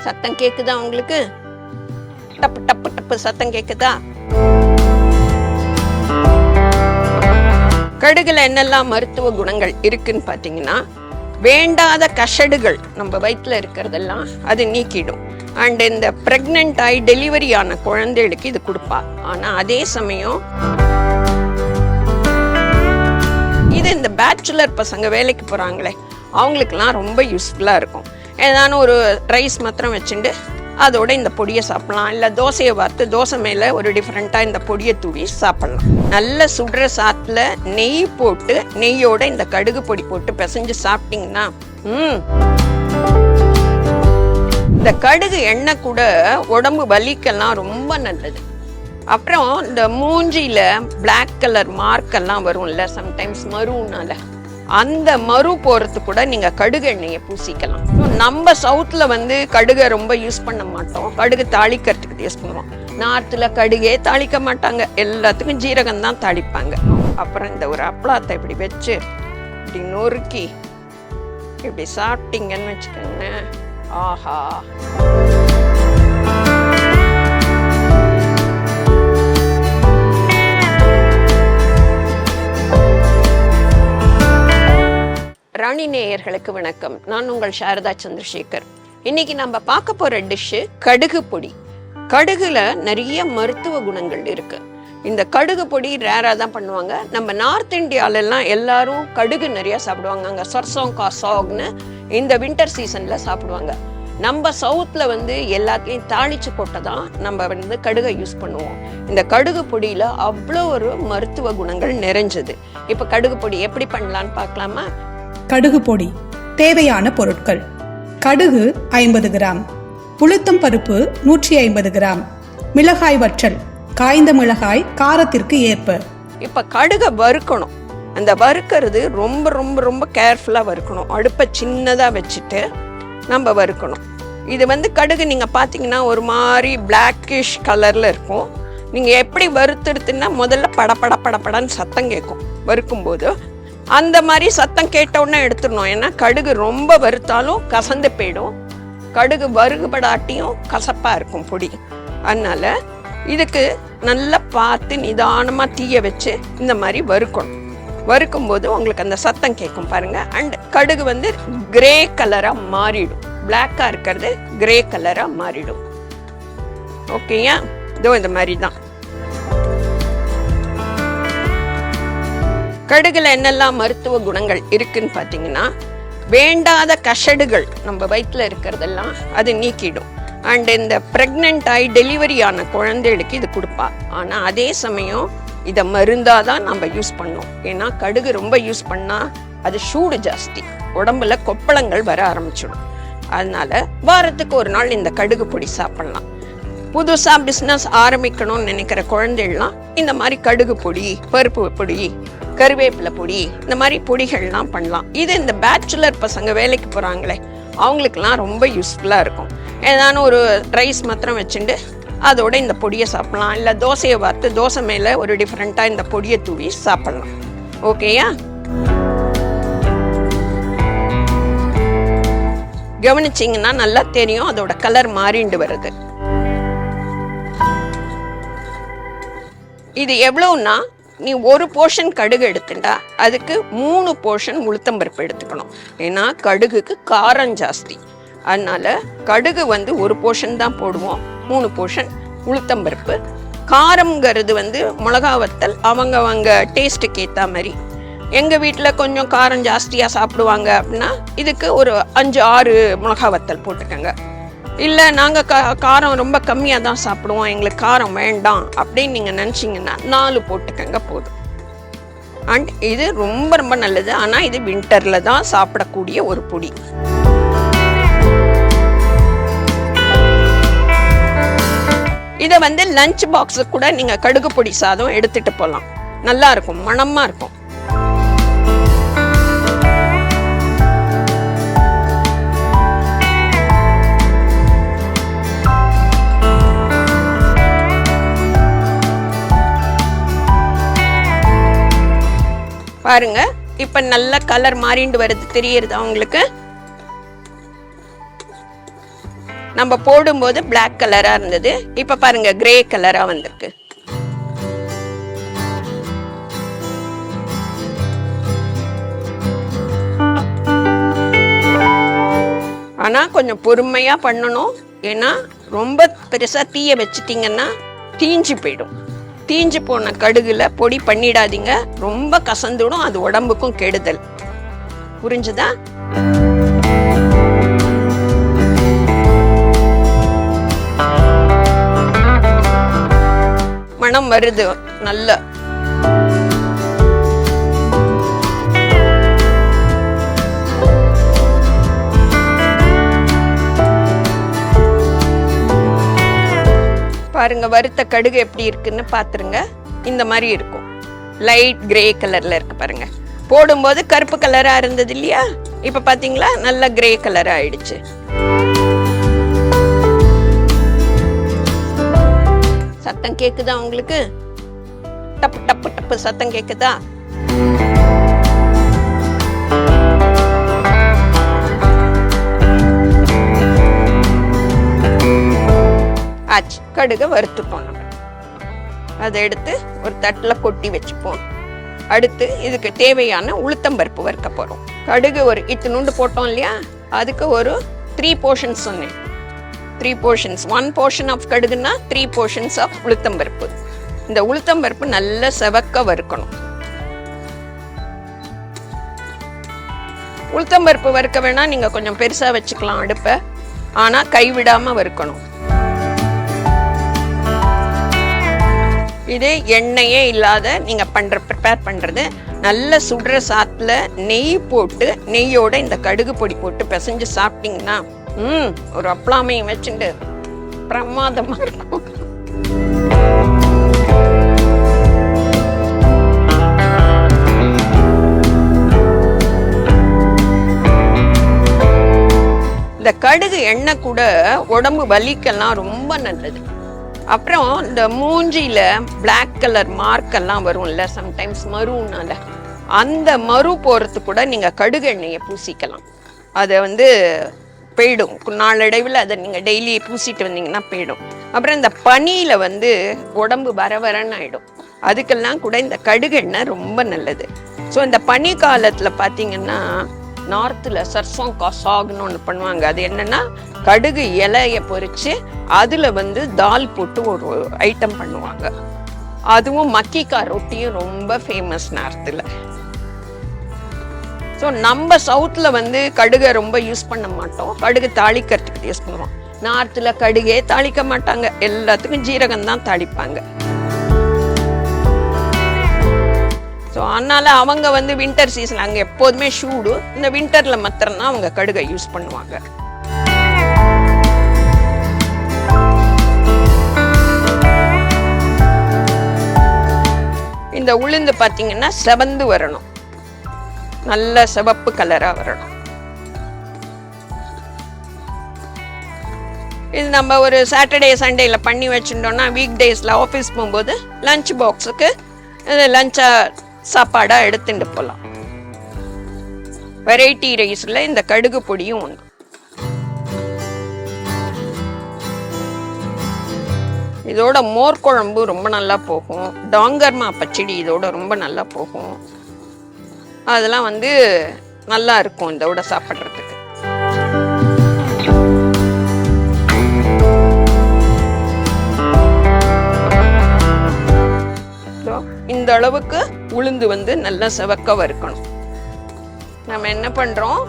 சத்தம் கேக்குதா உங்களுக்கு? டப்பு டப்பு டப்பு சத்தம் கேக்குதா? கடுகுல என்னெல்லாம் மருத்துவ குணங்கள் இருக்குன்னு பாத்தீங்கன்னா, வேண்டாத கஷடுகள் நம்ம வயிற்றுல இருக்கிறதெல்லாம் அது நீக்கிடும். அண்ட் இந்த பிரெக்னென்ட் ஆகி டெலிவரி ஆன குழந்தைகளுக்கு இது கொடுப்பா. ஆனா அதே சமயம் இது இந்த பேச்சுலர் பசங்க வேலைக்கு போறாங்களே அவங்களுக்கெல்லாம் ரொம்ப யூஸ்ஃபுல்லா இருக்கும். ஏதானும் ஒரு ரைஸ் மாத்திரம் வச்சுட்டு அதோட இந்த பொடியை சாப்பிடலாம். இல்லை தோசையை பார்த்து தோசை மேலே ஒரு டிஃப்ரெண்ட்டாக இந்த பொடியை தூவி சாப்பிடலாம். நல்ல சுடுற சாத்தில் நெய் போட்டு நெய்யோட இந்த கடுகு பொடி போட்டு பிசைஞ்சு சாப்பிட்டீங்கன்னா இந்த கடுகு எண்ணெய் கூட உடம்பு வலிக்கெல்லாம் ரொம்ப நல்லது. அப்புறம் இந்த மூஞ்சியில பிளாக் கலர் மார்க்கெல்லாம் வரும்ல சம்டைம்ஸ் மருனால, அந்த மரு போறது கூட நீங்க கடுகு எண்ணெயை பூசிக்கலாம். நம்ம சவுத்துல கடுகை ரொம்ப யூஸ் பண்ண மாட்டோம். கடுகு தாளிக்கிறதுக்கு யூஸ் பண்ணுவோம். நார்த்துல கடுகே தாளிக்க மாட்டாங்க, எல்லாத்துக்கும் ஜீரகம் தான் தாளிப்பாங்க. அப்புறம் இந்த ஒரு அப்பளத்தை இப்படி வச்சு இப்படி நொறுக்கி இப்படி சாப்பிட்டீங்கன்னு வச்சுக்கோங்க, ஆஹா. ராணி நேயர்களுக்கு வணக்கம். நான் உங்கள் சாரதா சந்திரசேகர். இன்னைக்கு நம்ம பார்க்க போற டிஷ்ஷு கடுகு பொடி. கடுகுல நிறைய மருத்துவ குணங்கள் இருக்கு. இந்த கடுகு பொடி ரேரா தான் பண்ணுவாங்க. நம்ம நார்த் இந்தியாலெல்லாம் எல்லாரும் கடுகு நிறைய சாப்பிடுவாங்க. அங்கே சொர்சோங் கா சாக்னு இந்த வின்டர் சீசன்ல சாப்பிடுவாங்க. நம்ம சவுத்துல எல்லாத்தையும் தாளிச்சு போட்டதான் நம்ம கடுகை யூஸ் பண்ணுவோம். இந்த கடுகு பொடியில அவ்வளோ ஒரு மருத்துவ குணங்கள் நிறைஞ்சது. இப்ப கடுகு பொடி எப்படி பண்ணலான்னு பார்க்கலாமா? கடுகு பொடி தேவையான பொருட்கள்: கடுகு 50 கிராம், உளுத்தம் பருப்பு 150 கிராம், மிளகாய் வற்றல், காய்ந்த மிளகாய் காரத்திற்கு ஏற்ப. இப்ப கடுகை வறுக்கணும். அந்த வறுக்கிறது ரொம்ப ரொம்ப ரொம்ப கேர்ஃபுல்லா வறுக்கணும். அடுப்பை சின்னதா வச்சுட்டு நம்ம வறுக்கணும். இது கடுகு நீங்க பாத்தீங்கன்னா ஒரு மாதிரி பிளாக்கிஷ் கலர்ல இருக்கும். நீங்க எப்படி வறுத்துடுத்துன்னா முதல்ல படப்பட படப்படன்னு சத்தம் கேட்கும் வறுக்கும் போது. அந்த மாதிரி சத்தம் கேட்டவுடனே எடுத்துடணும். ஏன்னா கடுகு ரொம்ப வறுத்தாலும் கசந்து போயிடும், கடுகு வறுபடாட்டியும் கசப்பா இருக்கும் பொடி. அதனால இதுக்கு நல்லா பார்த்து நிதானமா தீய வச்சு இந்த மாதிரி வறுக்கணும். வறுக்கும் போது உங்களுக்கு அந்த சத்தம் கேட்கும் பாருங்க. அண்ட் கடுகு கிரே கலரா மாறிடும். பிளாக்கா இருக்கிறது கிரே கலரா மாறிடும். ஓகேயா? இதோ இந்த மாதிரி தான். கடுகுல என்னெல்லாம் மருத்துவ குணங்கள் இருக்குன்னு பாத்தீங்கன்னா, வேண்டாத கஷடுகள் நம்ம வயிற்றுல இருக்கிறதெல்லாம் அது நீக்கிடும். அண்ட் இந்த பிரெக்னென்ட் ஆகி டெலிவரி ஆன குழந்தைகளுக்கு இது கொடுப்பா. ஆனா அதே சமயம் இதை மருந்தாதான் நம்ம யூஸ் பண்ணோம். ஏன்னா கடுகு ரொம்ப யூஸ் பண்ணா அது சூடு ஜாஸ்தி, உடம்புல கொப்பளங்கள் வர ஆரம்பிச்சிடும். அதனால வாரத்துக்கு ஒரு நாள் இந்த கடுகு பொடி சாப்பிடலாம். புதுசா பிசினஸ் ஆரம்பிக்கணும்னு நினைக்கிற குழந்தைகள்லாம் இந்த மாதிரி கடுகு பொடி, பருப்பு பொடி, கருவேப்பிலை பொடி, இந்த மாதிரி பொடிகள்லாம் பண்ணலாம். இது இந்த பேச்சுலர் பசங்க வேலைக்கு போறாங்களே அவங்களுக்கெல்லாம் ரொம்ப யூஸ்ஃபுல்லா இருக்கும். ஏதானும் ஒரு ரைஸ் மாத்திரம் வச்சுட்டு அதோட இந்த பொடியை சாப்பிடலாம். இல்லை தோசையை பார்த்து தோசை மேலே ஒரு டிஃப்ரெண்ட்டாக இந்த பொடியை தூவி சாப்பிடலாம். ஓகேயா? கவனிச்சிங்கன்னா நல்லா தெரியும் அதோட கலர் மாறிண்டு வருது. இது எவ்வளவுன்னா, நீ ஒரு போர்ஷன் கடுகு எடுத்துட்டா அதுக்கு 3 போர்ஷன் உளுத்தம்பருப்பு எடுத்துக்கணும். ஏன்னா கடுகுக்கு காரம் ஜாஸ்தி. அதனால கடுகு ஒரு போர்ஷன் தான் போடுவோம், 3 போர்ஷன் உளுத்தம்பருப்பு. காரம்ங்கிறது மிளகா வத்தல் அவங்க டேஸ்ட்டுக்கு ஏற்ற மாதிரி. எங்கள் வீட்டில் கொஞ்சம் காரம் ஜாஸ்தியாக சாப்பிடுவாங்க அப்படின்னா இதுக்கு ஒரு 5-6 மிளகா வத்தல் போட்டுக்கோங்க. இல்லை நாங்கள் காரம் ரொம்ப கம்மியாக தான் சாப்பிடுவோம், எங்களுக்கு காரம் வேண்டாம் அப்படின்னு நீங்கள் நினச்சிங்கன்னா 4 போட்டுக்கங்க போதும். அண்ட் இது ரொம்ப ரொம்ப நல்லது. ஆனால் இது வின்டரில் தான் சாப்பிடக்கூடிய ஒரு பொடி. இதை லஞ்ச் பாக்ஸுக்கு கூட நீங்கள் கடுகு பொடி சாதம் எடுத்துகிட்டு போகலாம். நல்லா இருக்கும், மணமாக இருக்கும். பாருங்க, இப்ப நல்ல கலர் மாறிண்டு வருது, தெரியுறதா உங்களுக்கு? நம்ம போடும்போது பிளாக் கலரா இருந்தது, இப்ப பாருங்க கிரே கலரா வந்திருக்கு. ஆனா கொஞ்சம் பொறுமையா பண்ணணும். ஏன்னா ரொம்ப பெருசா தீய வச்சிட்டீங்கன்னா தீஞ்சு போயிடும். தீஞ்சு போன கடுகுல பொடி பண்ணிடாதீங்க, ரொம்ப கசந்துடும், அது உடம்புக்கும் கெடுதல். புரிஞ்சுதா? மணம் வருது நல்ல. பாருங்க வறுத்த கடுகு எப்படி இருக்குன்னு பாத்துருங்க. இந்த மாதிரி இருக்கும், லைட் கிரே கலர்ல இருக்கு பாருங்க. போடும்போது கருப்பு கலரா இருந்தது இல்லையா, இப்ப பாத்தீங்களா நல்ல கிரே கலர் ஆயிடுச்சு. சத்தம் கேக்குதா உங்களுக்கு? டப்பு டப்பு டப்பு சத்தம் கேக்குதா? ஆச்சு, கடுகை வறுத்துப்போம். நம்ம அதை எடுத்து ஒரு தட்டுல கொட்டி வச்சுப்போம். அடுத்து இதுக்கு தேவையான உளுத்தம்பருப்பு வறுக்க போறோம். கடுகு ஒரு இத்தினூண்டு போட்டோம் இல்லையா, அதுக்கு ஒரு 3 போர்ஷன்ஸ் சொன்னேன். 3 போர்ஷன்ஸ், 1 போர்ஷன் ஆஃப் கடுகுன்னா 3 போர்ஷன்ஸ் ஆஃப் உளுத்தம்பருப்பு. இந்த உளுத்தம்பருப்பு நல்லா செவக்க வறுக்கணும். உளுத்தம்பருப்பு வறுக்க வேணா நீங்க கொஞ்சம் பெருசா வச்சுக்கலாம் அடுப்பை, ஆனா கைவிடாம வறுக்கணும். இது எண்ணெயே இல்லாத நீங்க ப்ரிப்பேர் பண்றது. நல்ல சுடுற சாத்துல நெய் போட்டு, நெய்யோட இந்த கடுகு பொடி போட்டு பிசைஞ்சு சாப்பிட்டீங்கன்னா ஒரு அப்பளாமையும் வச்சுட்டு பிரமாதமா இருக்கும். இந்த கடுகு எண்ணெய் கூட உடம்பு வலிக்கெல்லாம் ரொம்ப நல்லது. அப்புறம் இந்த மூஞ்சியில பிளாக் கலர் மார்க் எல்லாம் வரும்ல சம்டைம்ஸ் மருனால, அந்த மரு போறது கூட நீங்க கடுகு எண்ணெயை பூசிக்கலாம். அதை போயிடும் நாளடைவில். அதை நீங்க டெய்லி பூசிட்டு வந்தீங்கன்னா போயிடும். அப்புறம் இந்த பனியில உடம்பு வரன்னு ஆயிடும். அதுக்கெல்லாம் கூட இந்த கடுகு எண்ணெய் ரொம்ப நல்லது. ஸோ இந்த பனி காலத்துல பாத்தீங்கன்னா நார்த்தில் சர்சோங் கா சாகுன்னு ஒன்று பண்ணுவாங்க. அது என்னன்னா கடுகு இலையை பொறிச்சு அதுல தால் போட்டு ஒரு ஐட்டம் பண்ணுவாங்க. அதுவும் மக்கிக்கா ரொட்டியும் ரொம்ப ஃபேமஸ் நார்த்தில். ஸோ நம்ம சவுத்தில் கடுகை ரொம்ப யூஸ் பண்ண மாட்டோம். கடுகு தாளிக்கிறதுக்கு யூஸ் பண்ணுவோம். நார்த்தில் கடுகே தாளிக்க மாட்டாங்க, எல்லாத்துக்கும் ஜீரகம் தான் தாளிப்பாங்க. ஸோ அதனால அவங்க வின்டர் சீசன் அங்கே எப்போதுமே சூடு, இந்த வின்டர்ல மாத்திரம்தான் அவங்க கடுகை யூஸ் பண்ணுவாங்க. இந்த உளுந்து பார்த்தீங்கன்னா செவந்து வரணும், நல்ல சிவப்பு கலரா வரணும். இது நம்ம ஒரு சாட்டர்டே சண்டேல பண்ணி வச்சுட்டோம்னா வீக் டேஸ்ல ஆஃபீஸ் போகும்போது லஞ்ச் பாக்ஸுக்கு லஞ்சா சாப்பாடா எடுத்துட்டு போகலாம். வெரைட்டி ரைஸ்ல இந்த கடுகு பொடியும் ஒன்று. இதோட மோர் குழம்பு ரொம்ப நல்லா போகும். டாங்கர்மா பச்சடி இதோட ரொம்ப நல்லா போகும். அதெல்லாம் நல்லா இருக்கும் இதோட சாப்பிட்றதுக்கு. இந்த அளவுக்கு உளுந்து நல்லா செவக்க வறுக்கணும். நம்ம என்ன பண்றோம்,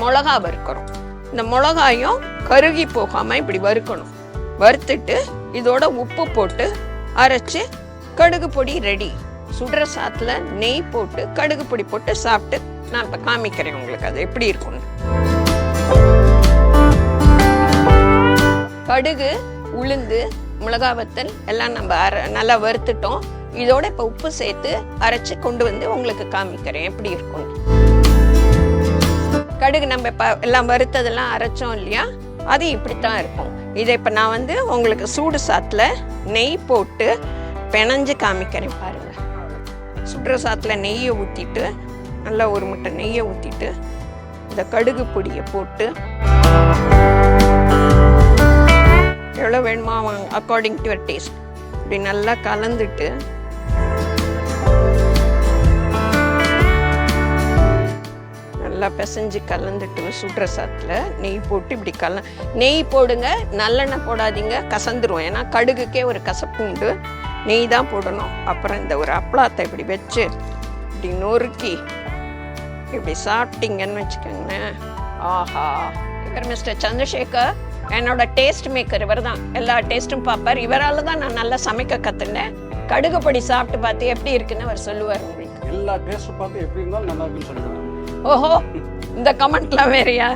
மிளகா வறுக்கிறோம். இந்த மிளகாயும் கருகி போகாம இப்படி வறுக்கணும். வறுத்துட்டு இதோட உப்பு போட்டு அரைச்சு கடுகு பொடி ரெடி. சுடுற சாத்துல நெய் போட்டு கடுகு பொடி போட்டு சாப்பிட்டு நான் இப்ப காமிக்கிறேன் உங்களுக்கு அது எப்படி இருக்கும்னு. கடுகு, உளுந்து, மிளகா வத்தல் எல்லாம் நம்ம நல்லா வறுத்துட்டோம். இதோட இப்ப உப்பு சேர்த்து அரைச்சு கொண்டு உங்களுக்கு காமிக்கிறேன் எப்படி இருக்கும். கடுகு நம்ம இப்ப எல்லாம் வறுத்ததெல்லாம் அரைச்சோம் இல்லையா, அது இப்படித்தான் இருக்கும். இதை இப்ப நான் உங்களுக்கு சூடு சாத்துல நெய் போட்டு பிணைஞ்சு காமிக்கிறேன் பாருங்க. சுடுற சாத்துல நெய்யை ஊத்திட்டு, நல்லா ஒரு முட்டை நெய்யை ஊத்திட்டு இந்த கடுகு பொடியை போட்டு வேணுமா அக்கார்டிங் டு யுவர் டேஸ்ட். இப்படி நல்லா கலந்துட்டு நல்லா பிசைஞ்சு கலந்துட்டு சுடுற சாத்தில் நெய் போட்டு இப்படி நெய் போடுங்க, நல்லெண்ணெய் போடாதீங்க, கசந்துரும். ஏன்னா கடுகுக்கே ஒரு கசப்பு உண்டு. நெய் தான் போடணும். அப்புறம் இந்த ஒரு அப்பளத்தை இப்படி வச்சு இப்படி நொறுக்கி இப்படி சாப்பிட்டீங்கன்னு வச்சுக்கோங்களேன். ஆஹா! இவர் மிஸ்டர் சந்திரசேகர் என்னோட டேஸ்ட் மேக்கர். இவர் தான் எல்லா டேஸ்ட்டும் பார்ப்பார். இவரால் தான் நான் நல்லா சமைக்க கற்றுனேன். கடுகு பொடி சாப்பிட்டு பார்த்து எப்படி இருக்குன்னு அவர் சொல்லுவார். உங்களுக்கு எல்லா டேஸ்ட்டும் பார்த்து எப்படி இருந்தாலும் நல்லா இருக்குன்னு சொல்லுவாங்க. ஓஹோ, இந்த கமெண்ட்லாம் வேறையா?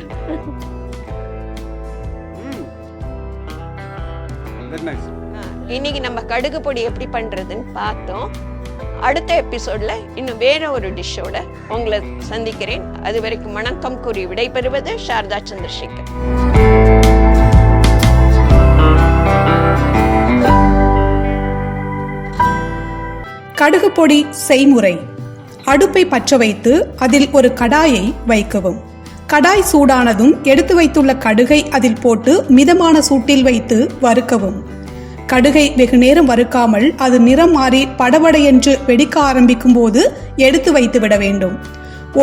இன்னைக்கு நம்ம கடுகு பொடி எப்படி பண்றதுன்னு பார்த்தோம். அடுத்த எபிசோட்ல இன்னும் வேற ஒரு டிஷ்ஷோட உங்களை சந்திக்கிறேன். அது வரைக்கும் வணக்கம் கூறி விடைபெறுவது சாரதா சந்திரசேகர். கடுகு பொடி செய்முறை. அடுப்பை பற்ற வைத்து அதில் ஒரு கடாயை வைக்கவும். கடாய் சூடானதும் எடுத்து வைத்துள்ள கடுகை அதில் போட்டு மிதமான சூட்டில் வைத்து வறுக்கவும். கடுகை வெகு நேரம் வறுக்காமல் அது நிறம் மாறி படபடையென்று வெடிக்க ஆரம்பிக்கும் போது எடுத்து வைத்து விட வேண்டும்.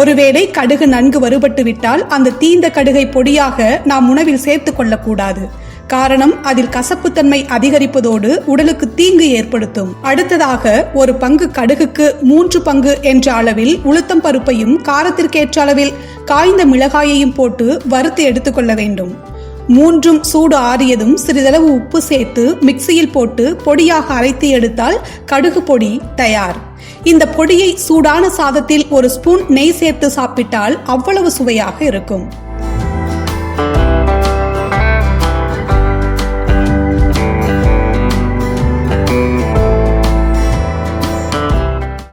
ஒருவேளை கடுகு நன்கு வறுபட்டு விட்டால் அந்த தீந்த கடுகை பொடியாக நாம் உணவில் சேர்த்து கொள்ளக்கூடாது. காரணம், அதில் கசப்புத்தன்மை அதிகரிப்பதோடு உடலுக்கு தீங்கு ஏற்படுத்தும். அடுத்ததாக ஒரு பங்கு கடுகுக்கு 3 பங்கு என்ற அளவில் உளுத்தம் பருப்பையும் காரத்திற்கேற்ற அளவில் காய்ந்த மிளகாயையும் போட்டு வறுத்து எடுத்துக்கொள்ள வேண்டும். 3ம் சூடு ஆறியதும் சிறிதளவு உப்பு சேர்த்து மிக்சியில் போட்டு பொடியாக அரைத்து எடுத்தால் கடுகு பொடி தயார். இந்த பொடியை சூடான சாதத்தில் ஒரு ஸ்பூன் நெய் சேர்த்து சாப்பிட்டால் அவ்வளவு சுவையாக இருக்கும்.